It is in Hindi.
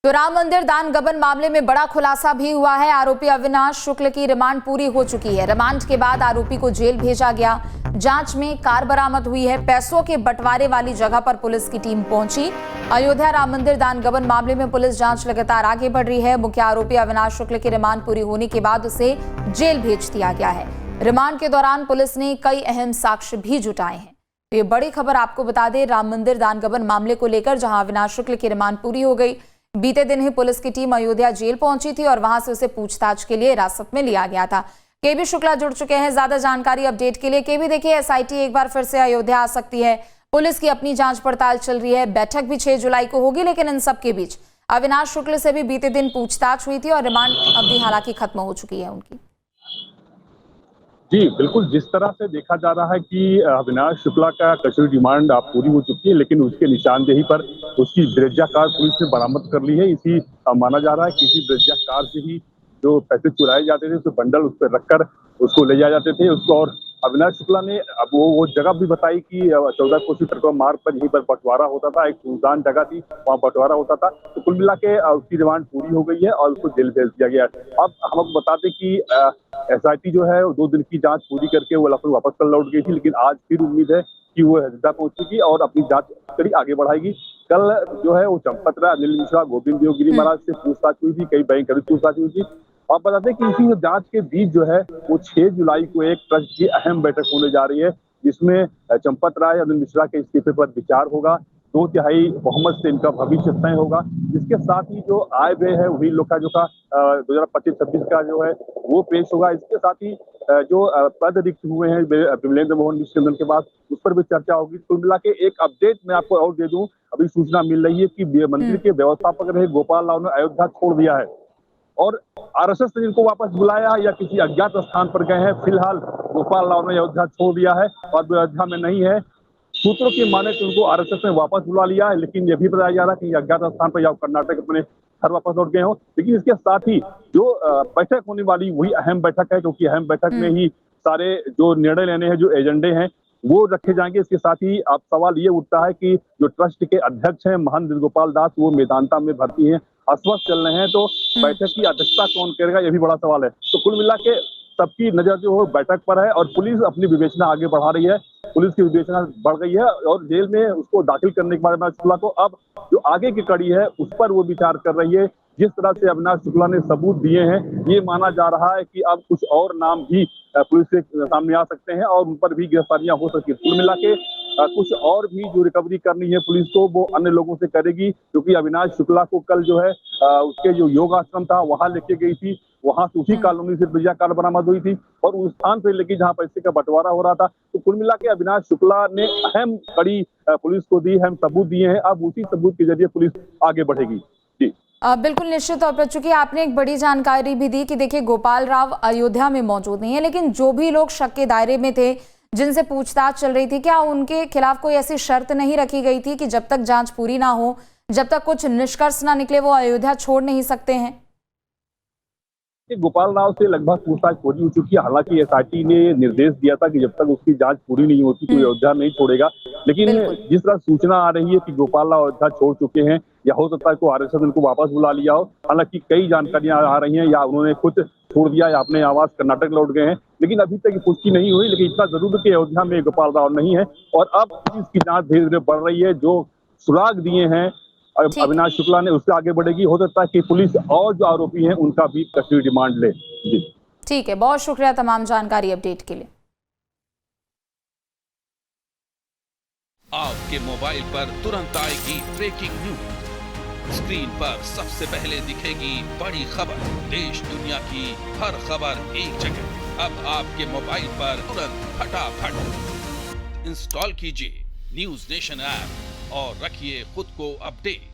तो राम मंदिर दान गबन मामले में बड़ा खुलासा भी हुआ है। आरोपी अविनाश शुक्ल की रिमांड पूरी हो चुकी है। रिमांड के बाद आरोपी को जेल भेजा गया। जांच में कार बरामद हुई है। पैसों के बंटवारे वाली जगह पर पुलिस की टीम पहुंची। अयोध्या राम मंदिर दान गबन मामले में पुलिस जांच लगातार आगे बढ़ रही है। मुख्य आरोपी अविनाश शुक्ल की रिमांड पूरी होने के बाद उसे जेल भेज दिया गया है। रिमांड के दौरान पुलिस ने कई अहम साक्ष्य भी जुटाए हैं। तो ये बड़ी खबर आपको बता दें, राम मंदिर दान गबन मामले को लेकर जहां अविनाश शुक्ल की रिमांड पूरी हो गई, बीते दिन ही पुलिस की टीम अयोध्या जेल पहुंची थी और वहां से उसे पूछताछ के लिए हिरासत में लिया गया था। केबी शुक्ला जुड़ चुके हैं ज्यादा जानकारी अपडेट के लिए। केबी, देखिए एसआईटी एक बार फिर से अयोध्या आ सकती है। पुलिस की अपनी जांच पड़ताल चल रही है। बैठक भी 6 जुलाई को होगी, लेकिन इन सब के बीच अविनाश शुक्ल से भी बीते दिन पूछताछ हुई थी और रिमांड अवधि हालांकि खत्म हो चुकी है उनकी। जी बिल्कुल, जिस तरह से देखा जा रहा है कि अविनाश शुक्ला का कस्टडी रिमांड आप पूरी हो चुकी है, लेकिन उसके निशानदेही पर उसकी ब्रेजा कार पुलिस ने बरामद कर ली है। इसी माना जा रहा है कि इसी ब्रेजा कार से ही जो पैसे चुराए जाते थे, उसके बंडल उस पर रखकर उसको ले जाए जाते थे उसको। और अविनाश शुक्ला ने अब वो जगह भी बताई कि 14 कोसी तटवा मार्ग पर यहीं पर बंटवारा होता था। एक सुनसान जगह थी, वहाँ बंटवारा होता था। तो कुल मिला के उसकी रिमांड पूरी हो गई है और उसको जेल भेज दिया गया है। अब हम आपको बता दें कि एसआईटी जो है 2 दिन की जांच पूरी करके वो लखनऊ वापस कल लौट गई थी, लेकिन आज फिर उम्मीद है कि वो अयोध्या पहुंचेगी और अपनी जांच कड़ी आगे बढ़ाएगी। कल जो है वो चंपत राय, अनिल मिश्रा, गोविंद देवगिरी महाराज से पूछताछ हुई थी, कई बैंक पूछताछ हुई थी। आप बता दें कि इसी जांच के बीच जो है वो 6 जुलाई को एक ट्रस्ट की अहम बैठक होने जा रही है, जिसमें चंपत राय, अनिल मिश्रा के इस्तीफे पर विचार होगा। 2/3 बहुमत से इनका भविष्य तय होगा। इसके साथ ही जो आय व्यय है वही लोका जोखा 2025-26 का जो है वो पेश होगा। इसके साथ ही जो पद रिक्त हुए हैं विमलेंद्र मोहन मिश्र के बाद, उस पर भी चर्चा होगी। कुल मिला के एक अपडेट मैं आपको और दे दूं, अभी सूचना मिल रही है कि मंदिर के व्यवस्थापक रहे गोपाल राव ने अयोध्या छोड़ दिया है और आरएसएस ने इनको वापस बुलाया या किसी अज्ञात स्थान पर गए हैं। फिलहाल गोपाल राव ने अयोध्या छोड़ दिया है और अयोध्या में नहीं है। सूत्रों की माने तो उनको आरएसएस ने वापस बुला लिया है, लेकिन यह भी बताया जा रहा है कि अज्ञात स्थान पर या कर्नाटक अपने घर वापस लौट गए हो। लेकिन इसके साथ ही जो बैठक होने वाली वही अहम बैठक है, क्योंकि अहम बैठक में ही सारे जो निर्णय लेने हैं, जो एजेंडे हैं वो रखे जाएंगे। इसके साथ ही अब सवाल ये उठता है कि जो ट्रस्ट के अध्यक्ष हैं महंत गोपाल दास, वो मेदांता में भर्ती हैं, अस्वस्थ चल रहे हैं, तो बैठक की अध्यक्षता कौन करेगा, ये भी बड़ा सवाल है। तो कुल मिला के सबकी नजर जो है बैठक पर है और पुलिस अपनी विवेचना आगे बढ़ा रही है। पुलिस की विवेचना बढ़ गई है और जेल में उसको दाखिल करने के बाद अविनाश शुक्ला को अब जो आगे की कड़ी है उस पर वो विचार कर रही है। जिस तरह से अविनाश शुक्ला ने सबूत दिए हैं, ये माना जा रहा है कि अब कुछ और नाम भी पुलिस के सामने आ सकते हैं और उन पर भी गिरफ्तारियां हो सकती है। कुल मिला के कुछ और भी जो रिकवरी करनी है पुलिस को, वो अन्य लोगों से करेगी, क्योंकि अविनाश शुक्ला को कल जो है उसके जो योग आश्रम था वहां लेके गई थी, वहां से उसी कॉलोनी से ब्रेजा कार बरामद हुई थी और उस स्थान पर लेके जहां पैसे का बंटवारा हो रहा था। तो कुल मिला के अविनाश शुक्ला ने अहम कड़ी पुलिस को दी, अहम सबूत दिए हैं। अब उसी सबूत के जरिए पुलिस आगे बढ़ेगी। जी बिल्कुल, निश्चित तौर पर। चूंकि आपने एक बड़ी जानकारी भी दी कि देखिए गोपाल राव अयोध्या में मौजूद नहीं है, लेकिन जो भी लोग शक के दायरे में थे, जिनसे पूछताछ चल रही थी, क्या उनके खिलाफ कोई ऐसी शर्त नहीं रखी गई थी कि जब तक जांच पूरी ना हो, जब तक कुछ निष्कर्ष ना निकले, वो अयोध्या छोड़ नहीं सकते हैं? गोपाल राव से लगभग पूछताछ पूरी हो चुकी है। हालांकि एसआईटी ने निर्देश दिया था कि जब तक उसकी जांच पूरी नहीं होती कोई अयोध्या नहीं छोड़ेगा, लेकिन जिस तरह सूचना आ रही है कि गोपाल राव अयोध्या छोड़ चुके हैं या हो सकता है को आरएसएस उनको वापस बुला लिया हो। हालांकि कई जानकारियां आ रही हैं या उन्होंने खुद छोड़ दिया या अपने आवास कर्नाटक लौट गए हैं, लेकिन अभी तक पुष्टि नहीं हुई। लेकिन इतना जरूर कि अयोध्या में गोपाल राव नहीं है और अब इसकी जांच धीरे धीरे बढ़ रही है। जो सुराग दिए हैं अविनाश शुक्ला ने उससे आगे बढ़ेगी। हो सकता है कि पुलिस और जो आरोपी हैं उनका भी कस्टडी रिमांड ले। जी ठीक है, बहुत शुक्रिया तमाम जानकारी अपडेट के लिए। आपके मोबाइल पर तुरंत आएगी ब्रेकिंग न्यूज, स्क्रीन पर सबसे पहले दिखेगी बड़ी खबर, देश दुनिया की हर खबर एक जगह। अब आपके मोबाइल पर तुरंत फटाफट इंस्टॉल कीजिए न्यूज नेशन ऐप और रखिए खुद को अपडेट।